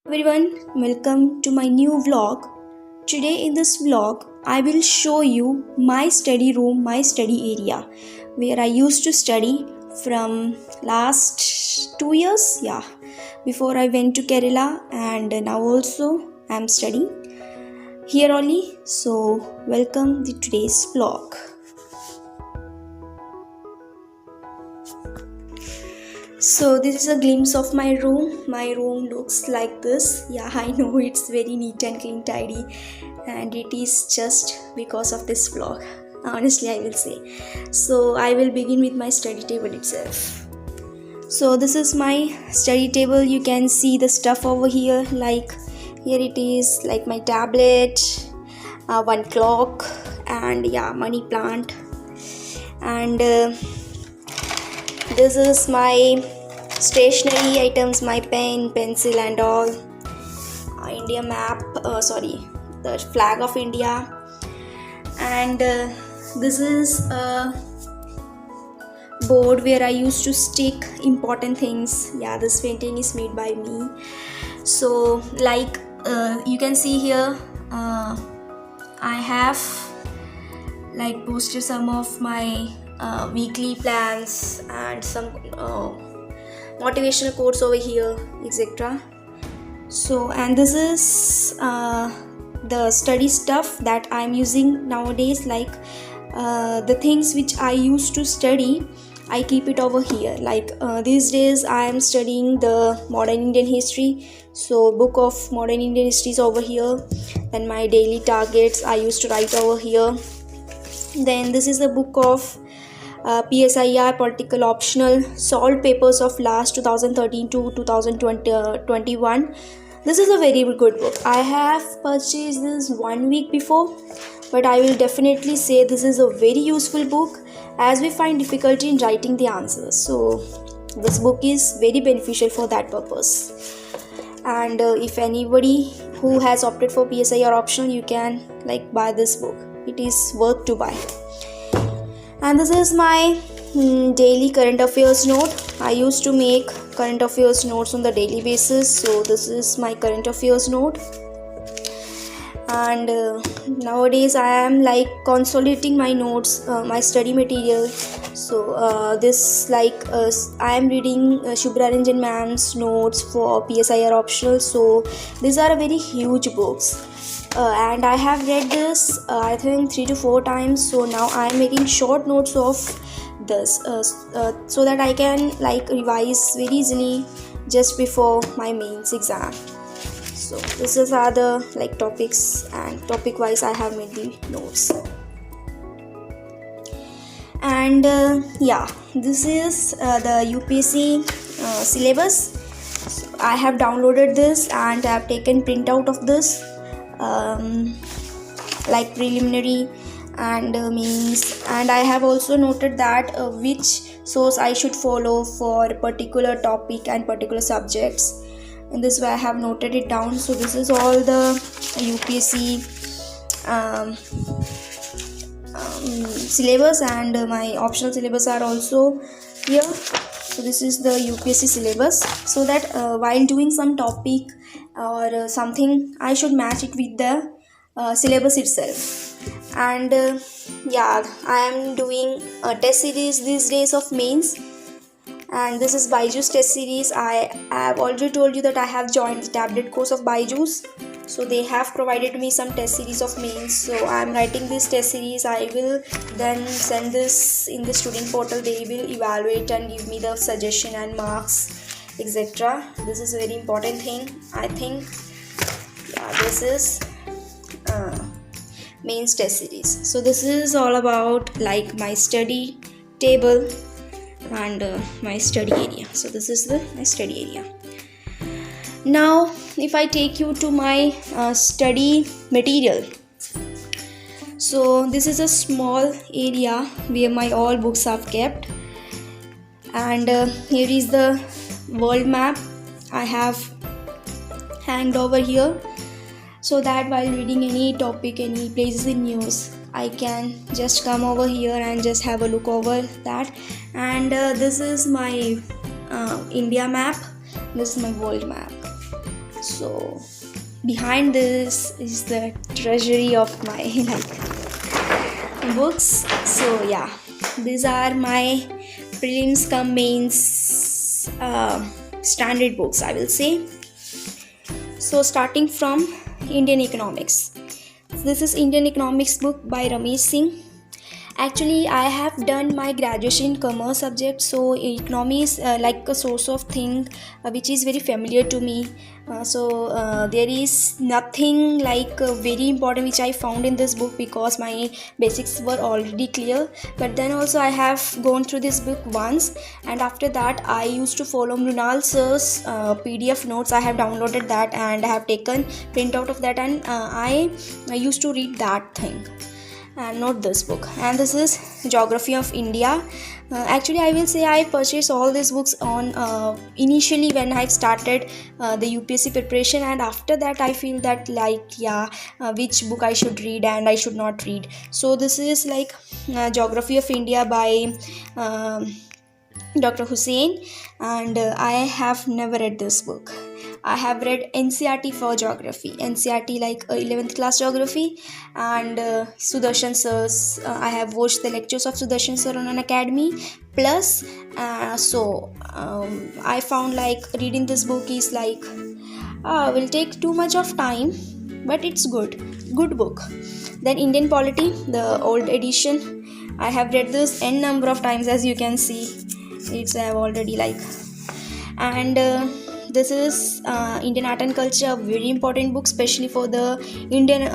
Everyone, welcome to my new vlog. Today in this vlog, I will show you my study room, my study area where I used to study from last 2 years, before I went to Kerala, and now also I am studying here only. So welcome to today's vlog. So this is a glimpse of my room. My room looks like this. Yeah, I know it's very neat and clean, tidy, and it is just because of this vlog. Honestly, I will say. So I will begin with my study table itself. So this is my study table. You can see the stuff over here. Like here it is, like my tablet, one clock, and money plant, and this is my stationery items, my pen, pencil, and all. India map, the flag of India, and this is a board where I used to stick important things. Yeah, this painting is made by me. So, like you can see here, I have like posted some of my weekly plans and some motivational quotes over here, etc. So, and this is the study stuff that I'm using nowadays, like the things which I used to study, I keep it over here. Like these days I am studying the modern Indian history, so book of modern Indian history is over here. Then my daily targets I used to write over here. Then this is the book of PSIR political optional solved papers of last 2013 to 2021. This is a very good book. I have purchased this 1 week before, but I will definitely say this is a very useful book as we find difficulty in writing the answers. So this book is very beneficial for that purpose. And if anybody who has opted for PSIR optional, you can buy this book. It is worth to buy. And this is my daily current affairs note. I used to make current affairs notes on the daily basis, so this is my current affairs note. And nowadays I am consolidating my notes, my study material. So this I am reading Shubhra Ranjan ma'am's notes for PSIR optional. So these are very huge books. And I have read this I think 3 to 4 times. So now I am making short notes of this so that I can revise very easily just before my mains exam. So this is are the topics, and topic wise I have made the notes. And this is the UPSC syllabus. So I have downloaded this and I have taken printout of this. Preliminary and means, and I have also noted that which source I should follow for particular topic and particular subjects. In this way I have noted it down. So this is all the UPSC syllabus, and my optional syllabus are also here. So this is the UPSC syllabus, so that while doing some topic or something, I should match it with the syllabus itself. And I am doing a test series these days of mains, and this is Byju's test series. I have already told you that I have joined the tablet course of Byju's, so they have provided me some test series of mains. So I am writing this test series. I will then send this in the student portal. They will evaluate and give me the suggestion and marks, etc. This is a very important thing, I think. This is mains test series. So this is all about my study table and my study area. So this is my study area. Now if I take you to my study material, so this is a small area where my all books are kept. And here is the world map I have hanged over here, so that while reading any topic, any places in news, I can just come over here and just have a look over that. And this is my India map, this is my world map. So behind this is the treasury of my books. So yeah, these are my prelims cum mains standard books, I will say. So starting from Indian economics. This is Indian economics book by Ramesh Singh. Actually, I have done my graduation in commerce subject, so economy is like a source of thing which is very familiar to me. There is nothing like very important which I found in this book because my basics were already clear. But then also I have gone through this book once, and after that I used to follow Mrunal sir's PDF notes. I have downloaded that and I have taken printout of that, and I used to read that thing. And not this book. And this is Geography of India. Actually, I will say I purchased all these books on initially when I started the UPSC preparation, and after that I feel that which book I should read and I should not read. So this is like Geography of India by Dr. Hussain, and I have never read this book. I have read NCERT for geography, NCERT like 11th class geography, and Sudarshan sir's. I have watched the lectures of Sudarshan sir on an academy. Plus, I found like reading this book is like will take too much of time, but it's good book. Then Indian Polity, the old edition. I have read this n number of times, as you can see. It's I have already like, and. This is Indian Art and Culture, a very important book, especially for the Indian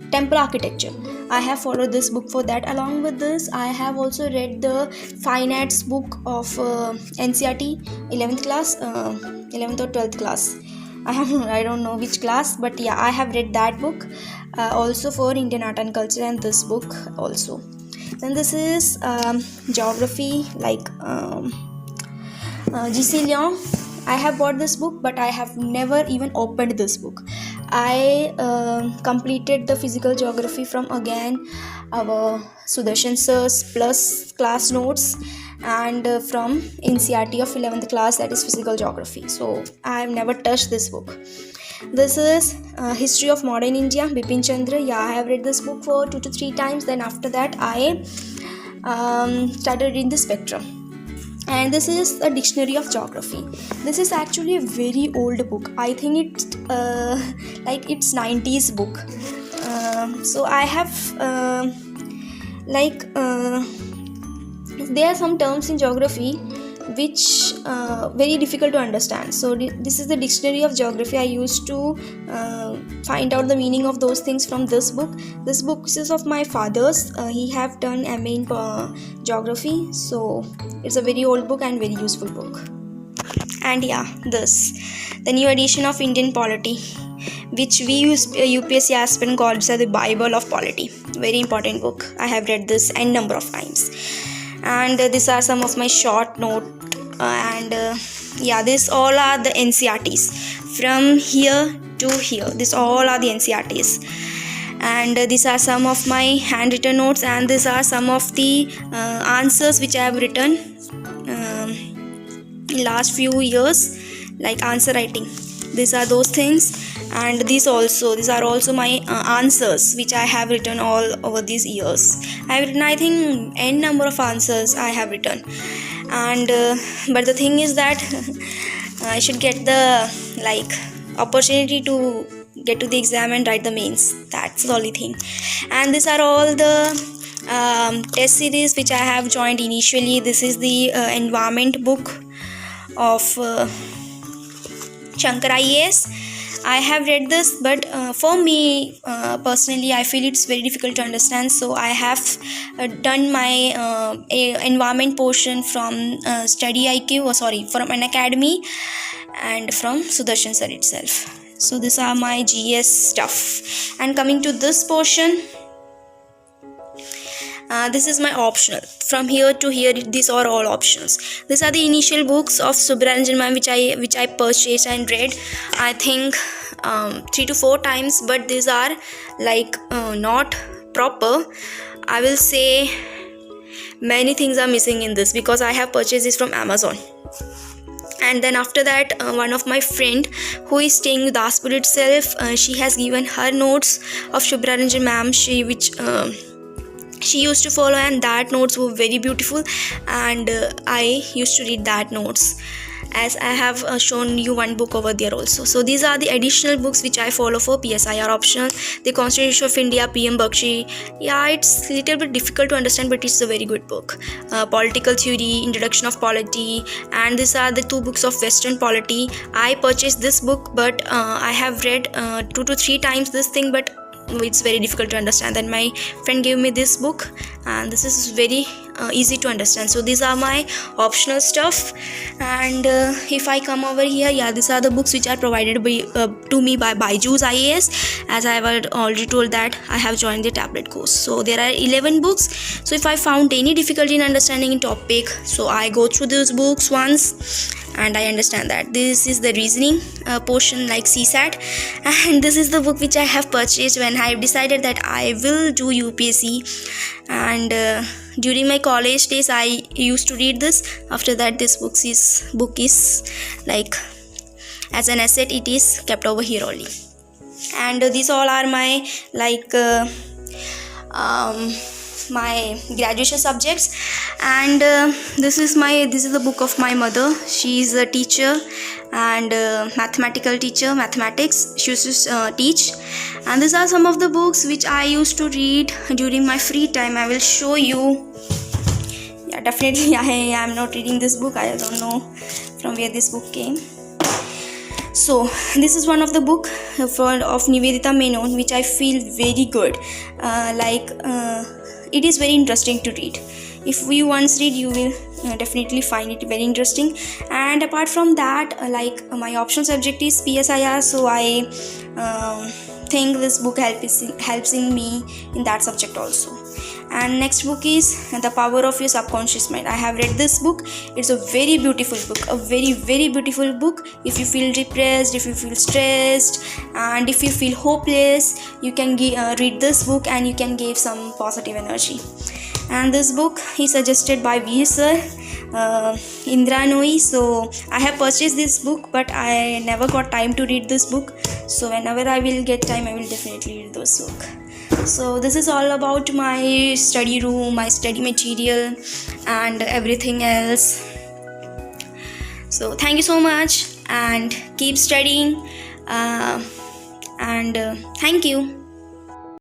temple architecture. I have followed this book for that. Along with this, I have also read the Fine Arts book of NCERT 11th class, 11th or 12th class. I don't know which class, but yeah, I have read that book also for Indian Art and Culture, and this book also. Then this is Geography, like G.C. Leong. I have bought this book, but I have never even opened this book. I completed the physical geography from again our Sudarshan sir's plus class notes, and from NCERT of 11th class, that is physical geography. So I have never touched this book. This is History of Modern India, Bipin Chandra. Yeah, I have read this book for 2 to 3 times. Then after that I started reading the Spectrum. And this is a dictionary of geography. This is actually a very old book. I think it's it's 90s book. So I have there are some terms in geography which very difficult to understand. So this is the dictionary of geography. I used to find out the meaning of those things from this book. This book is of my father's. He have done MA in geography, so it's a very old book and very useful book. And yeah, this the new edition of Indian Polity, which we use UPSC aspirant calls the Bible of Polity. Very important book. I have read this n number of times. And these are some of my short note, this all are the NCERTs from here to here. This all are the NCERTs, and these are some of my handwritten notes, and these are some of the answers which I have written in last few years, like answer writing. These are those things, and these are also my answers which I have written all over these years. I have written, I think, n number of answers I have written, and but the thing is that I should get the opportunity to get to the exam and write the mains. That's the only thing. And these are all the test series which I have joined initially. This is the environment book of Shankar IAS. I have read this, but for me personally, I feel it's very difficult to understand. So I have done my environment portion from Study IQ, from an academy, and from Sudarshan sir itself. So these are my GS stuff. And coming to this portion, this is my optional. From here to here, these are all options. These are the initial books of Subbranjan ma'am which I purchased and read, I think 3 to 4 times, but these are not proper. I will say many things are missing in this because I have purchased this from Amazon. And then after that, one of my friend who is staying with Daspur itself, she has given her notes of Shubhra Ranjan ma'am, she used to follow, and that notes were very beautiful, and I used to read that notes, as I have shown you one book over there also. So these are the additional books which I follow for PSIR optional. The Constitution of India, PM Bakshi. Yeah, it's a little bit difficult to understand, but it's a very good book. Political Theory, Introduction of Polity, and these are the 2 books of Western Polity. I purchased this book, but I have read 2 to 3 times this thing, but it's very difficult to understand. Then my friend gave me this book, and this is very easy to understand. So these are my optional stuff. And if I come over here, yeah, these are the books which are provided to me by Byju's IAS, as I have already told that I have joined the tablet course. So there are 11 books. So if I found any difficulty in understanding a topic, so I go through those books once and I understand that. This is the reasoning portion, like CSAT, and this is the book which I have purchased when I have decided that I will do UPSC. And during my college days I used to read this. After that, this book is like as an asset, it is kept over here only. And these all are my my graduation subjects. And this is the book of my mother. She is a teacher and mathematical teacher, mathematics she used to teach. And these are some of the books which I used to read during my free time. I will show you. Yeah, definitely I am not reading this book. I don't know from where this book came. So this is one of the book of Nivedita Menon, which I feel very good. It is very interesting to read. If you once read, you will definitely find it very interesting. And apart from that, my optional subject is PSIR, so I think this book helps in me in that subject also. And next book is The Power of Your Subconscious Mind. I have read this book. It's a very beautiful book, a very, very beautiful book. If you feel depressed, if you feel stressed, and if you feel hopeless, you can read this book and you can give some positive energy. And this book is suggested by Veer sir, Indra Nooyi. So I have purchased this book, but I never got time to read this book. So whenever I will get time, I will definitely read this book. So this is all about my study room, my study material, and everything else. So thank you so much, and keep studying, and thank you.